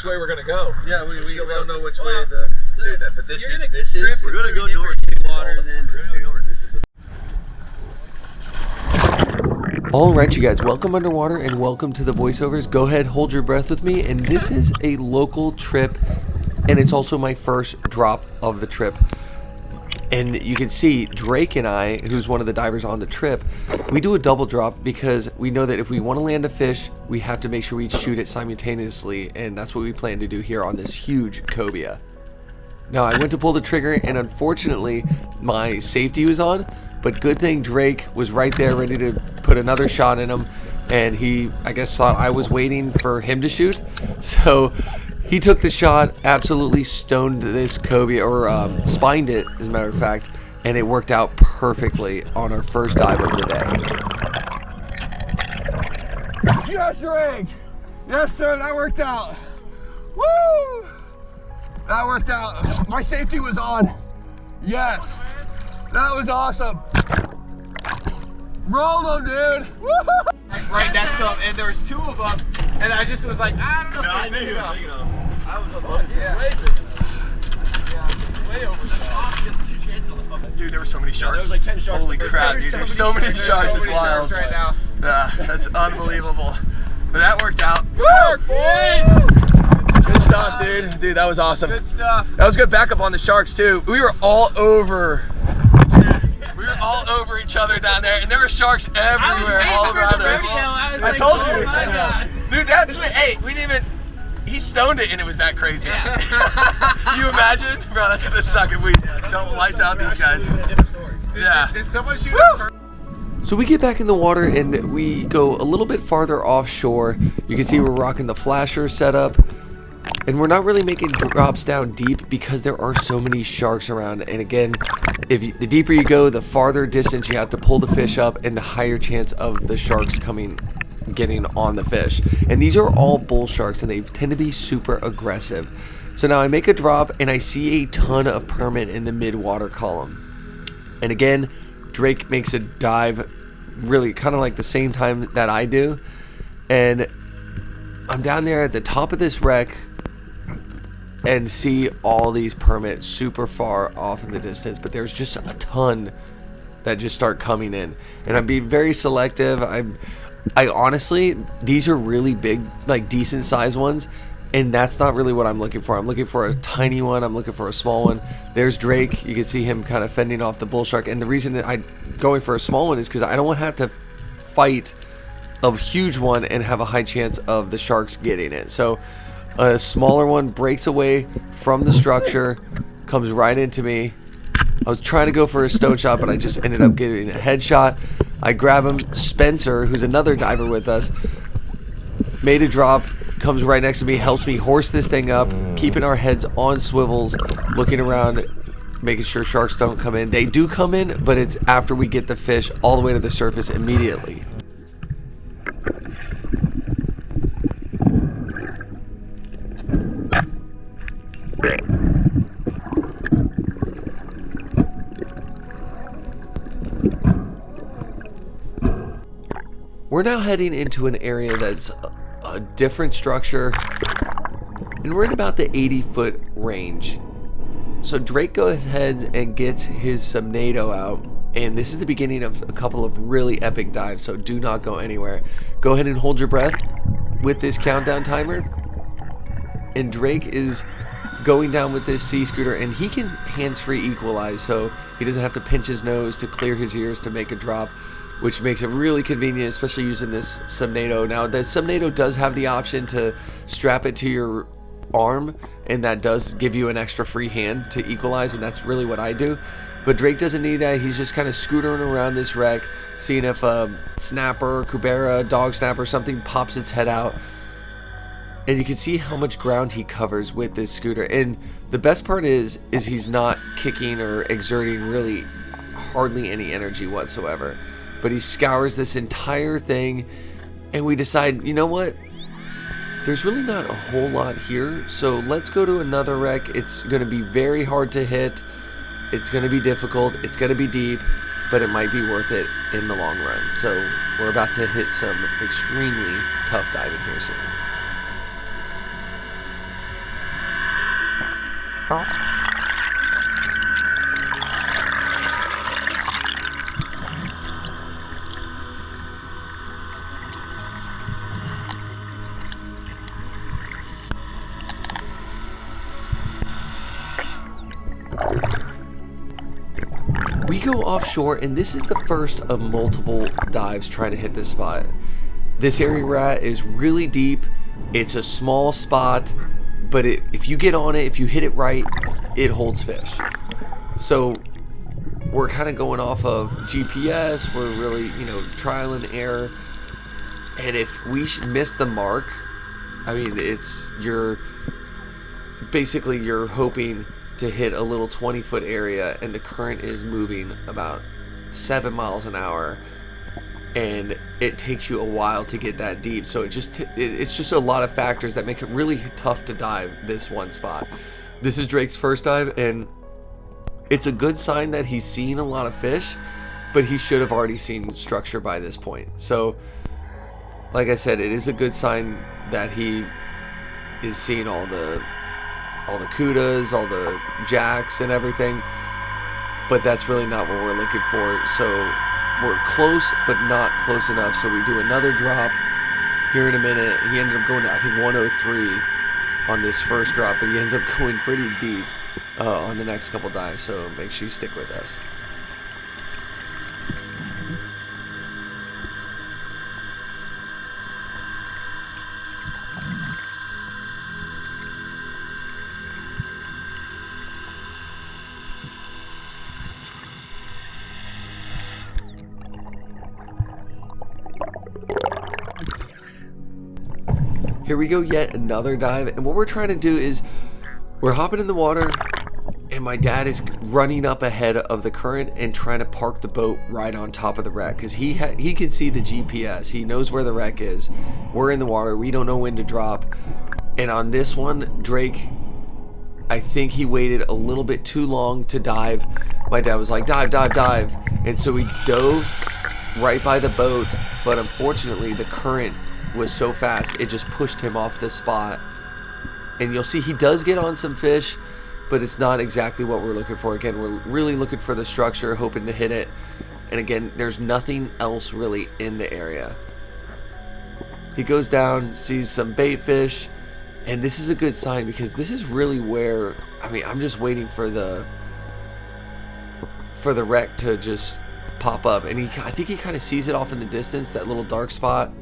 way we're gonna go. Yeah, we don't know which way the. Dude, but this is. We're gonna go north. Water, then. We're gonna go north. This is. Alright, you guys, welcome underwater and welcome to the voiceovers. Go ahead, hold your breath with me. And this is a local trip, and it's also my first drop of the trip. And you can see Drake and I, who's one of the divers on the trip, we do a double drop because we know that if we want to land a fish, we have to make sure we shoot it simultaneously, and that's what we plan to do here on this huge cobia. Now, I went to pull the trigger, and unfortunately, my safety was on, but good thing Drake was right there ready to put another shot in him, and he, I guess, thought I was waiting for him to shoot, so he took the shot, absolutely stoned this cobia, or spined it, as a matter of fact, and it worked out perfectly on our first dive of the day. Yes, Drake! Yes, sir, that worked out. Woo! That worked out. My safety was on. Yes. That was awesome. Roll them, dude. Woo! Right next to him, and there was two of them, and I just was like, I don't know if they're big enough. I was way big enough. Yeah, way over the top. Dude, there were so many sharks. There was like 10 sharks. Holy crap, dude. There's so many sharks. It's wild. Right now. Yeah, that's unbelievable. But that worked out. Work, boys! Good stuff, dude. Dude, that was awesome. Good stuff. That was good backup on the sharks, too. We were all over. We were all over each other down there, and there were sharks everywhere, all around us. I told you. Oh my God. Dude, that's what, hey, we didn't even, he stoned it and it was that crazy. Yeah. Can you imagine? Bro, that's gonna suck if we don't lights out these guys. Yeah. Did someone shoot him first? So we get back in the water and we go a little bit farther offshore. You can see we're rocking the flasher setup. And we're not really making drops down deep because there are so many sharks around. And again, the deeper you go, the farther distance you have to pull the fish up and the higher chance of the sharks getting on the fish. And these are all bull sharks and they tend to be super aggressive. So now I make a drop and I see a ton of permit in the mid-water column. And again, Drake makes a dive really kind of like the same time that I do. And I'm down there at the top of this wreck and see all these permits super far off in the distance, but there's just a ton that just start coming in, and I'm being very selective. I honestly, these are really big, like decent sized ones, and that's not really what I'm looking for. I'm looking for a tiny one. I'm looking for a small one. There's Drake. You can see him kind of fending off the bull shark, and the reason that I'm going for a small one is because I don't want to have to fight a huge one and have a high chance of the sharks getting it. So a smaller one breaks away from the structure, comes right into me. I was trying to go for a stone shot, but I just ended up getting a headshot. I grab him. Spencer, who's another diver with us, made a drop, comes right next to me, helps me horse this thing up, keeping our heads on swivels, looking around, making sure sharks don't come in. They do come in, but it's after we get the fish all the way to the surface immediately. We're now heading into an area that's a different structure, and we're in about the 80-foot range. So Drake goes ahead and gets his subnado out, and this is the beginning of a couple of really epic dives, so do not go anywhere. Go ahead and hold your breath with this countdown timer, and Drake is going down with this sea scooter, and he can hands-free equalize, so he doesn't have to pinch his nose to clear his ears to make a drop, which makes it really convenient, especially using this subnado. Now, the subnado does have the option to strap it to your arm, and that does give you an extra free hand to equalize, and that's really what I do. But Drake doesn't need that. He's just kind of scootering around this wreck, seeing if a snapper, cubera, dog snapper, something pops its head out. And you can see how much ground he covers with this scooter. And the best part is he's not kicking or exerting really hardly any energy whatsoever. But he scours this entire thing, and we decide, you know what? There's really not a whole lot here, so let's go to another wreck. It's going to be very hard to hit. It's going to be difficult. It's going to be deep, but it might be worth it in the long run. So we're about to hit some extremely tough diving here soon. We go offshore, and this is the first of multiple dives trying to hit this spot. This area we're at is really deep. It's a small spot, but if you get on it, if you hit it right, it holds fish. So we're kind of going off of GPS. We're really, you know, trial and error. And if we miss the mark, I mean, you're hoping to hit a little 20-foot area, and the current is moving about 7 miles an hour, and it takes you a while to get that deep. So it's just a lot of factors that make it really tough to dive this one spot. This is Drake's first dive, and it's a good sign that he's seen a lot of fish, but he should have already seen structure by this point. So like I said, it is a good sign that he is seeing all the cudas, all the jacks and everything, but that's really not what we're looking for. So we're close, but not close enough. So we do another drop here in a minute. He ended up going to, I think, 103 on this first drop, but he ends up going pretty deep on the next couple dives. So make sure you stick with us. Here we go, yet another dive, and what we're trying to do is we're hopping in the water, and my dad is running up ahead of the current and trying to park the boat right on top of the wreck, because he can see the GPS. He knows where the wreck is. We're in the water. We don't know when to drop. And on this one, Drake, I think he waited a little bit too long to dive. My dad was like, dive, dive, dive. And so he dove right by the boat, but unfortunately the current was so fast it just pushed him off the spot. And you'll see he does get on some fish, but it's not exactly what we're looking for. Again, we're really looking for the structure, hoping to hit it. And again, there's nothing else really in the area. He goes down, sees some bait fish, and this is a good sign, because this is really where, I mean, I'm just waiting for the wreck to just pop up. And I think he kind of sees it off in the distance, that little dark spot.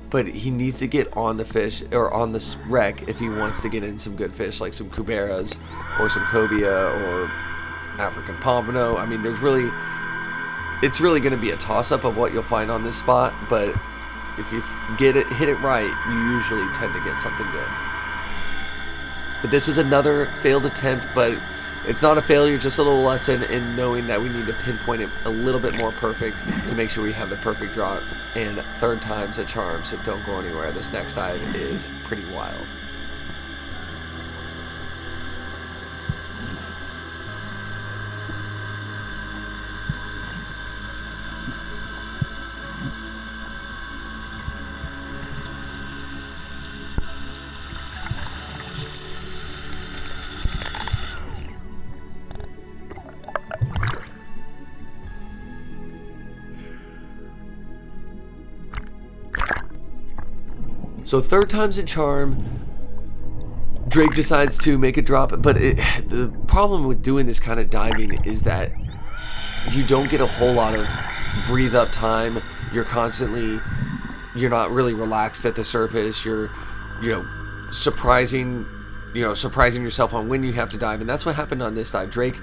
But he needs to get on the fish, or on this wreck, if he wants to get in some good fish, like some cuberas or some cobia or African pompano. I mean, it's really going to be a toss-up of what you'll find on this spot, but if you hit it right, you usually tend to get something good. But this was another failed attempt, but it's not a failure, just a little lesson in knowing that we need to pinpoint it a little bit more perfect to make sure we have the perfect drop. And third time's a charm, so don't go anywhere. This next dive is pretty wild. So third time's a charm. Drake decides to make a drop, but the problem with doing this kind of diving is that you don't get a whole lot of breathe up time. You're not really relaxed at the surface. You're, surprising yourself on when you have to dive, and that's what happened on this dive. Drake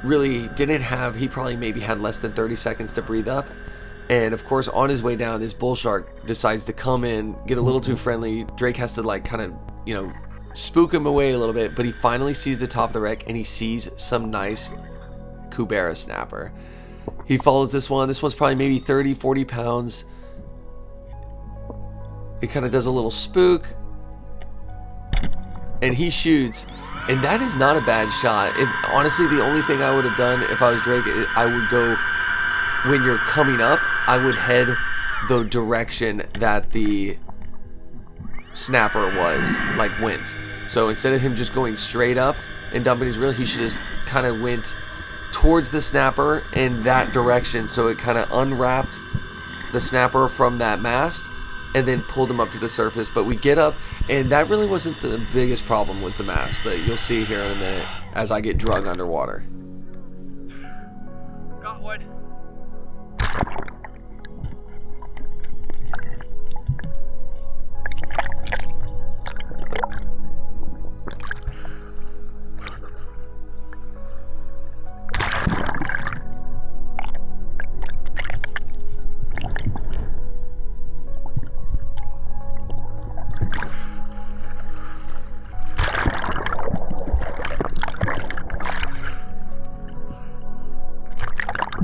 really he probably maybe had less than 30 seconds to breathe up. And of course, on his way down, this bull shark decides to come in, get a little too friendly. Drake has to kind of, spook him away a little bit, but he finally sees the top of the wreck, and he sees some nice cubera snapper. He follows this one. This one's probably maybe 30, 40 pounds. It kind of does a little spook, and he shoots. And that is not a bad shot. Honestly, the only thing I would have done if I was Drake, I would go, when you're coming up, I would head the direction that the snapper was, like went. So instead of him just going straight up and dumping his reel, he should have kind of went towards the snapper in that direction, so it kind of unwrapped the snapper from that mast and then pulled him up to the surface. But we get up, and that really wasn't the biggest problem, was the mast, but you'll see here in a minute as I get drug underwater. Got one.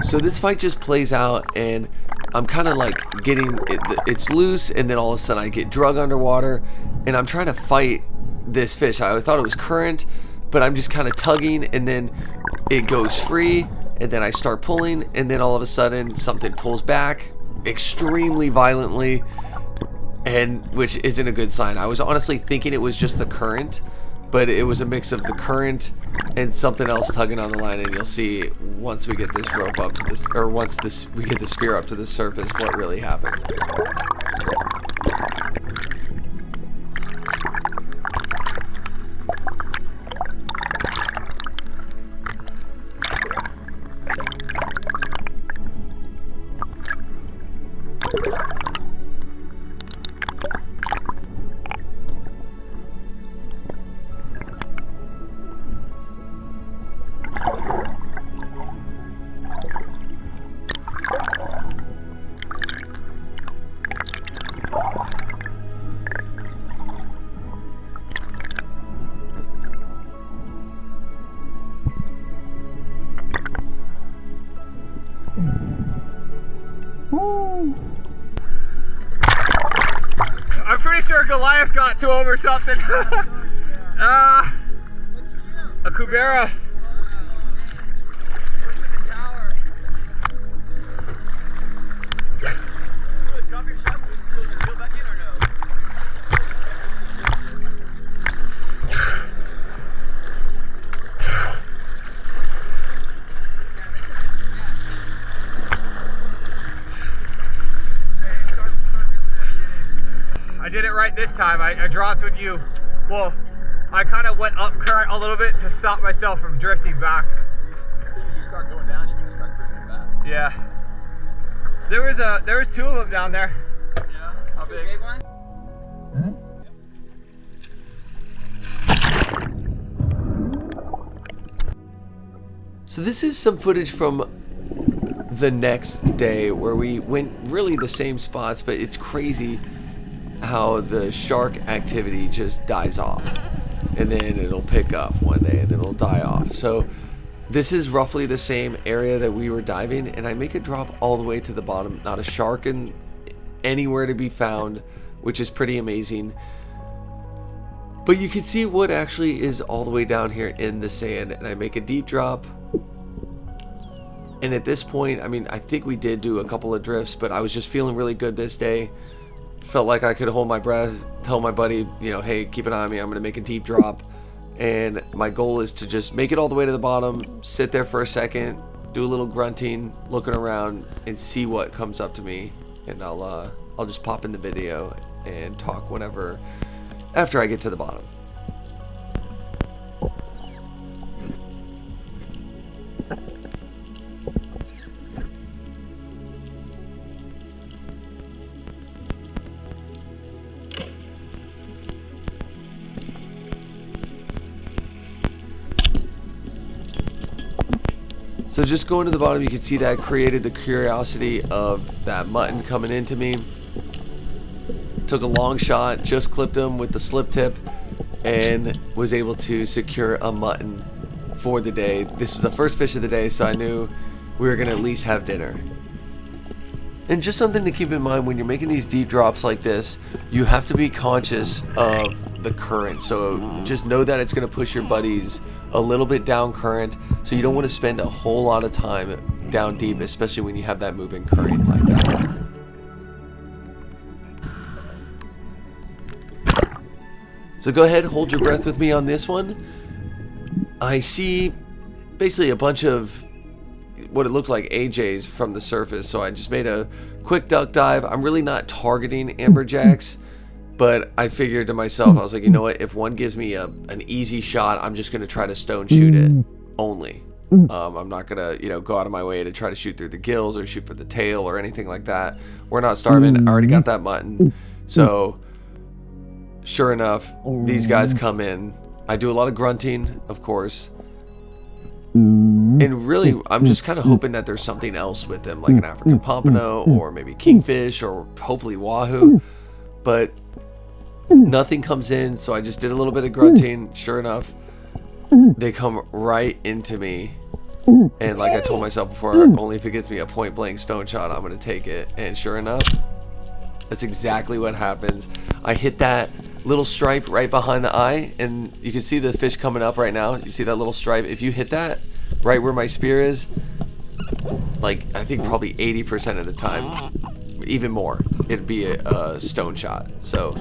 So this fight just plays out, and I'm kind of like getting it's loose, and then all of a sudden I get drug underwater, and I'm trying to fight this fish. I thought it was current, but I'm just kind of tugging, and then it goes free, and then I start pulling, and then all of a sudden something pulls back extremely violently, and which isn't a good sign. I was honestly thinking it was just the current, but it was a mix of the current and something else tugging on the line, and you'll see once we get this rope up to this, or once we get the spear up to the surface, what really happened. I'm pretty sure Goliath got to him or something. A cobia. I did it right this time. I dropped with you. Well, I kind of went up current a little bit to stop myself from drifting back. As soon as you start going down, you're gonna start drifting back. Yeah. There was two of them down there. Yeah. How big? Big one? So this is some footage from the next day where we went really the same spots, but it's crazy how the shark activity just dies off, and then it'll pick up one day and then it'll die off. So this is roughly the same area that we were diving, and I make a drop all the way to the bottom, not a shark anywhere to be found, which is pretty amazing. But you can see what actually is all the way down here in the sand, and I make a deep drop. And at this point, I mean, I think we did do a couple of drifts, but I was just feeling really good this day. Felt like I could hold my breath, tell my buddy, you know, hey, keep an eye on me, I'm gonna make a deep drop. And my goal is to just make it all the way to the bottom, sit there for a second, do a little grunting, looking around, and see what comes up to me. And I'll just pop in the video and talk whenever, after I get to the bottom. So just going to the bottom, you can see that created the curiosity of that mutton coming into me. Took a long shot, just clipped him with the slip tip, and was able to secure a mutton for the day. This was the first fish of the day, so I knew we were going to at least have dinner. And just something to keep in mind when you're making these deep drops like this, you have to be conscious of the current. So just know that it's going to push your buddies a little bit down current, so you don't want to spend a whole lot of time down deep, especially when you have that moving current like that. So go ahead, hold your breath with me on this one. I see basically a bunch of what it looked like AJs from the surface, so I just made a quick duck dive. I'm really not targeting amberjacks, but I figured to myself, I was like, you know what, if one gives me an easy shot, I'm just going to try to stone shoot it only. I'm not going to, go out of my way to try to shoot through the gills or shoot for the tail or anything like that. We're not starving. I already got that mutton. So sure enough, these guys come in. I do a lot of grunting, of course. And really, I'm just kind of hoping that there's something else with them, like an African pompano or maybe kingfish or hopefully wahoo. But nothing comes in, so I just did a little bit of grunting. Sure enough, they come right into me. And like I told myself before, only if it gets me a point blank stone shot, I'm going to take it. And sure enough, that's exactly what happens. I hit that little stripe right behind the eye, and you can see the fish coming up right now. You see that little stripe? If you hit that right where my spear is, like I think probably 80% of the time, even more, it'd be a stone shot. So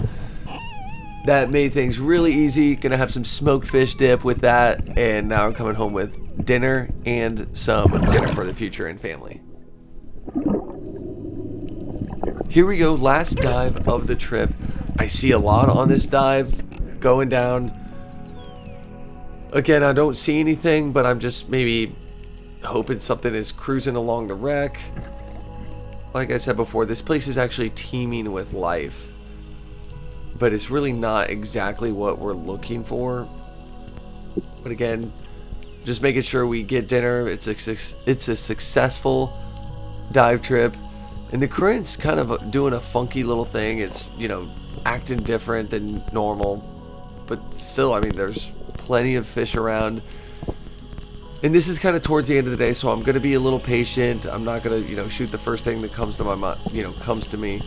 that made things really easy. Gonna have some smoked fish dip with that, and now I'm coming home with dinner and some dinner for the future and family. Here we go, last dive of the trip. I see a lot on this dive going down. Again, I don't see anything, but I'm just maybe hoping something is cruising along the wreck. Like I said before, this place is actually teeming with life, but it's really not exactly what we're looking for. But again, just making sure we get dinner. It's a successful dive trip. And the current's kind of doing a funky little thing. It's, acting different than normal. But still, I mean, there's plenty of fish around. And this is kind of towards the end of the day, so I'm going to be a little patient. I'm not going to, shoot the first thing that comes to my mind, comes to me.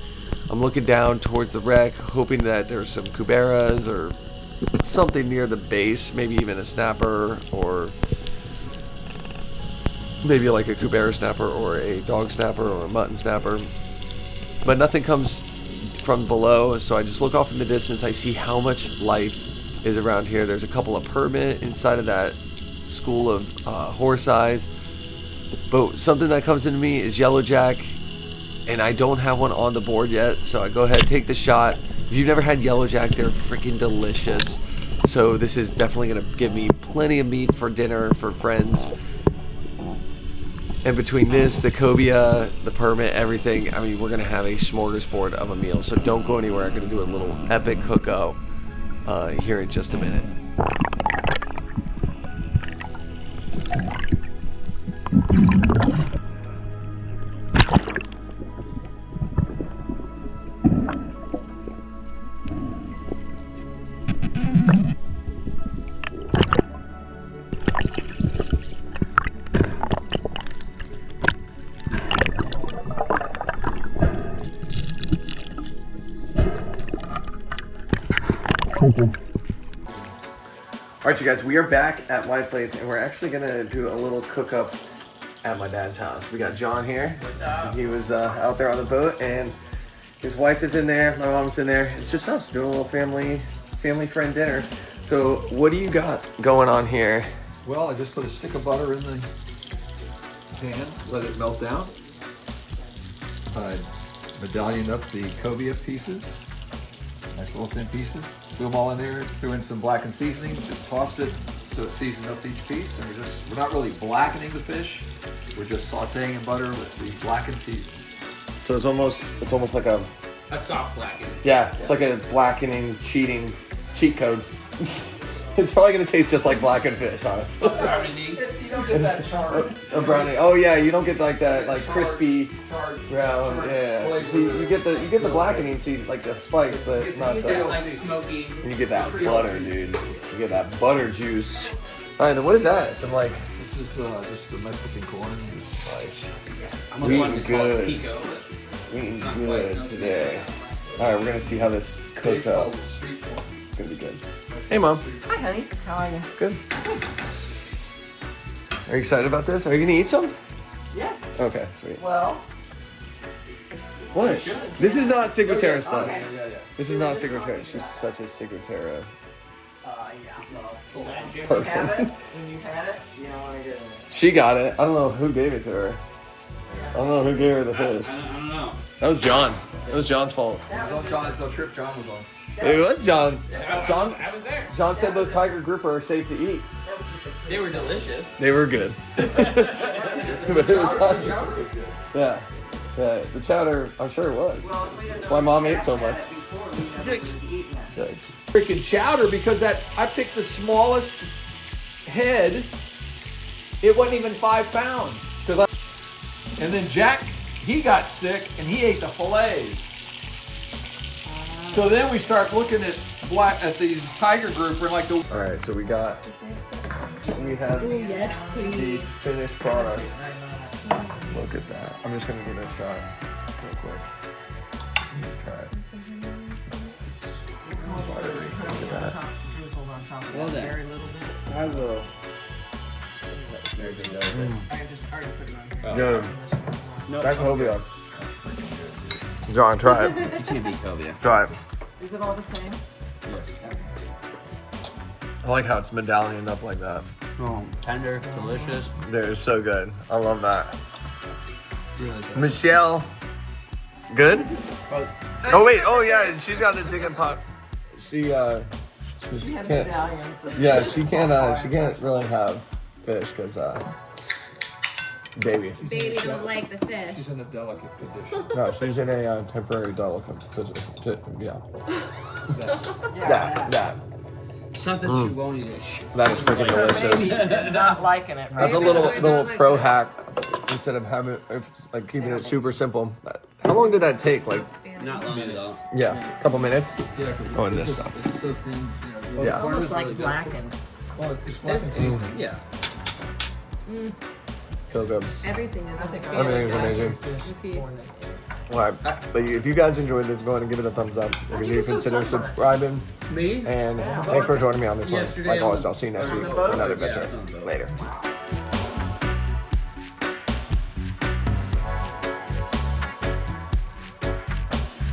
I'm looking down towards the wreck, hoping that there's some cuberas or something near the base, maybe even a snapper, or maybe like a cubera snapper or a dog snapper or a mutton snapper. But nothing comes from below, so I just look off in the distance. I see how much life is around here. There's a couple of permit inside of that school of horse eyes. But something that comes into me is yellowjack, and I don't have one on the board yet, so I go ahead, take the shot. If you've never had yellowjack, they're freaking delicious. So this is definitely going to give me plenty of meat for dinner for friends. And between this, the cobia, the permit, everything, I mean, we're going to have a smorgasbord of a meal. So don't go anywhere. I'm going to do a little epic cook-up here in just a minute. Alright, you guys, we are back at my place, and we're actually gonna do a little cook-up at my dad's house. We got John here. What's up? He was out there on the boat, and his wife is in there, my mom's in there. It's just us doing a little family friend dinner. So what do you got going on here? Well, I just put a stick of butter in the pan, let it melt down. I medallion up the cobia pieces, nice little thin pieces. Threw them all in there, threw in some blackened seasoning, just tossed it so it seasoned up each piece. And we're not really blackening the fish, we're just sauteing in butter with the blackened seasoning. So it's almost like a soft blackened. Yeah, it's like a blackening cheat code. It's probably gonna taste just like blackened fish, honestly. If you don't get that charred. A brownie. Oh yeah, you don't get like that crispy charred brown. Yeah, so you get the blackening season, like the spice, but not the. Like smoky. And you get that butter, dude. You get that butter juice. All right, then what is that? Some like. This is just the Mexican corn juice. Nice. We eating good. We eating good today. All right, we're gonna see how this cooks up. It's gonna be good. Hey, Mom. Hi, honey. How are you? Good. Are you excited about this? Are you gonna eat some? Yes. Okay, sweet. Well, What? This is not Secretera stuff. Yeah. This is not Secretera. She's such a Secretera When person. you had it, you don't want to get it. She got it. I don't know who gave it to her. I don't know who gave her the fish. I don't know. That was John. It was John's fault. It was on John's trip John was on. It was John. John. I was there. John said those tiger grouper are safe to eat. They were delicious. They were good. But it was not. Chowder was good. Yeah. Yeah. The chowder, I'm sure it was. Well, if we had That's why Mom ate so much. before, we never would have eaten it. Yikes. Freaking chowder because I picked the smallest head. It wasn't even 5 pounds. And then Jack, he got sick and he ate the fillets. So then we start looking at these tiger grouper like the. All right, so we have Yes, the please. finished product. Look at that. I'm just gonna give it a shot real quick. Try it. Look at that. Drizzled on top of Well that done. very little bit. I will. I just already put it on. Good. That's cobia. John, try it. You can't beat cobia. Try it. Is it all the same? Yes. I like how it's medallioned up like that. Oh, tender, delicious. They're so good. I love that. Really good. Michelle. Good? Oh wait, oh yeah, she's got the chicken pot. She She had can't, medallions. yeah, she can't really have fish because baby. Baby don't like the fish. She's in a delicate condition. No, she's in a temporary delicate position. Yeah. Yeah, That It's not that she won't eat it. that is freaking delicious. Is not liking it. That's a little pro hack. Instead of having like keeping it super simple. How long did that take? Like Not long at all. yeah, a couple minutes. Yeah, 'cause Oh, and this stuff. It's so thin. You know, Yeah. Almost like blackened. Well, it's black and seasoning. Yeah. So good. Everything is Everything's amazing. Alright, but if you guys enjoyed this, go ahead and give it a thumbs up. If you consider subscribing. Me? And thanks for joining me on this one. Yesterday Like on always, the- I'll see you next on week the for boat? another Yeah, adventure. it's on the boat. Later.